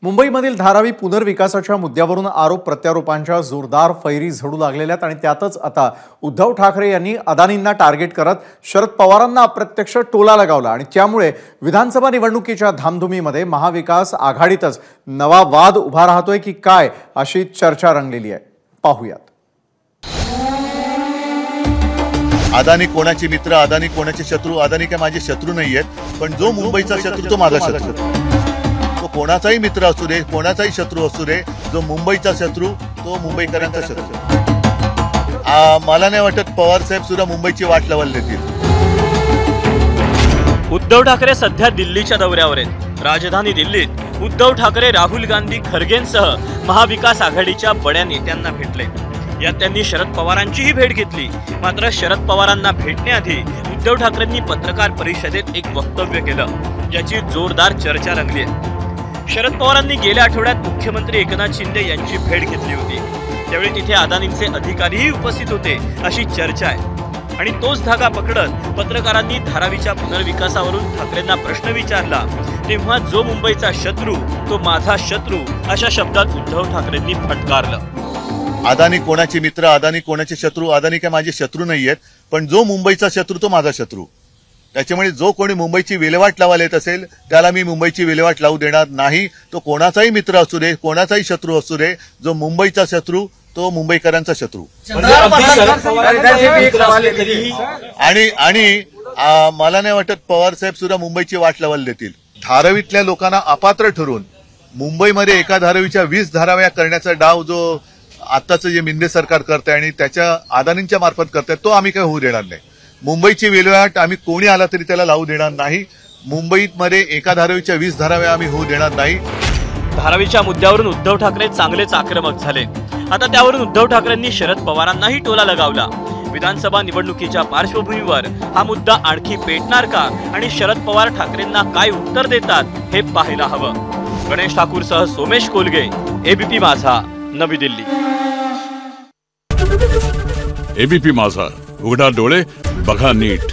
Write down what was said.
मुंबईमधील धारावी पुनर्विकासाच्या मुद्द्यावरून आरोप प्रत्यारोपांच्या जोरदार फैरी झडू लागलेल्यात आणि त्यातच आता उद्धव ठाकरे यांनी अदानींना टार्गेट करत शरद पवारांना अप्रत्यक्ष टोला लगावला आणि त्यामुळे विधानसभा निवडणुकीच्या धामधुमीमध्ये महाविकास आघाडीतच नवा वाद उभा राहतोय की काय अशी चर्चा रंगलेली आहे। पाहूयात। अदानी कोणाचे मित्र, अदानी कोणाचे शत्रू, अदानी काय माझे शत्रू नाहीयेत, पण जो मुंबईचा शत्रू तो माझा शत्रू। तो कोणाचाही मित्र असू दे, कोणाचाही शत्रू असू दे, जो मुंबईचा शत्रू तो मुंबईकरांचा शत्रू। मला नाही वाटत पवार साहेब सुद्धा मुंबईची वाट लावायला देतील। उद्धव ठाकरे सध्या दिल्लीच्या दौऱ्यावर आहेत। राजधानी दिल्लीत उद्धव ठाकरे राहुल गांधी खरगेंसह महाविकास आघाडीच्या बड्या नेत्यांना भेटले। यात त्यांनी शरद पवारांचीही भेट घेतली। मात्र शरद पवारांना भेटण्याआधी उद्धव ठाकरेंनी पत्रकार परिषदेत एक वक्तव्य केलं, ज्याची जोरदार चर्चा रंगली आहे। शरद पवारांनी गेल्या आठवड्यात मुख्यमंत्री एकनाथ शिंदे यांची भेट घेतली होती। त्यावेळी तिथे अदानींचे अधिकारीही उपस्थित होते अशी चर्चा आहे। आणि तोच धागा पकडत पत्रकारांनी धारावीच्या पुनर्विकासावरून ठाकरेंना प्रश्न विचारला, तेव्हा जो मुंबईचा शत्रू तो माझा शत्रू अशा शब्दात उद्धव ठाकरेंनी फटकारलं। अदानी कोणाचे मित्र, अदानी कोणाचे शत्रू, अदानी काय माझे शत्रू नाहीयेत, पण जो मुंबईचा शत्रू तो माझा शत्रू। त्याच्यामुळे जो कोणी मुंबईची विल्हेवाट लावायला येत असेल त्याला मी मुंबईची विल्हेवाट लावू देणार नाही। तो कोणाचाही मित्र असू दे, कोणाचाही शत्रू असू दे, जो मुंबईचा शत्रू तो मुंबईकरांचा शत्रू। आणि मला नाही वाटत पवार साहेब सुद्धा मुंबईची वाट लावायला देतील। धारावीतल्या लोकांना अपात्र ठरवून मुंबईमध्ये एका धारावीच्या 20 धाराव्या करण्याचा डाव जो आताचं जे मिंदे सरकार करतंय आणि त्याच्या अदानींच्या मार्फत करतंय तो आम्ही काही होऊ देणार नाही। मुंबईची विल्हेवाट आम्ही कोणी आला तरी त्याला लावू देणार नाही। मुंबईमध्ये एका धारावीच्या 20 धाराव्या आम्ही होऊ देणार नाही। धारावीच्या मुद्द्यावरून उद्धव ठाकरे चांगलेच आक्रमक झाले। आता त्यावरून उद्धव ठाकरेंनी शरद पवारांनाही टोला लगावला। विधानसभा निवडणुकीच्या पार्श्वभूमीवर हा मुद्दा आणखी पेटणार का आणि शरद पवार ठाकरेंना काय उत्तर देतात हे पाहायला हवं। गणेश ठाकूरसह सोमेश कोलगे, एबीपी माझा, नवी दिल्ली। एबीपी माझा, उघडा डोळे बघा नीट।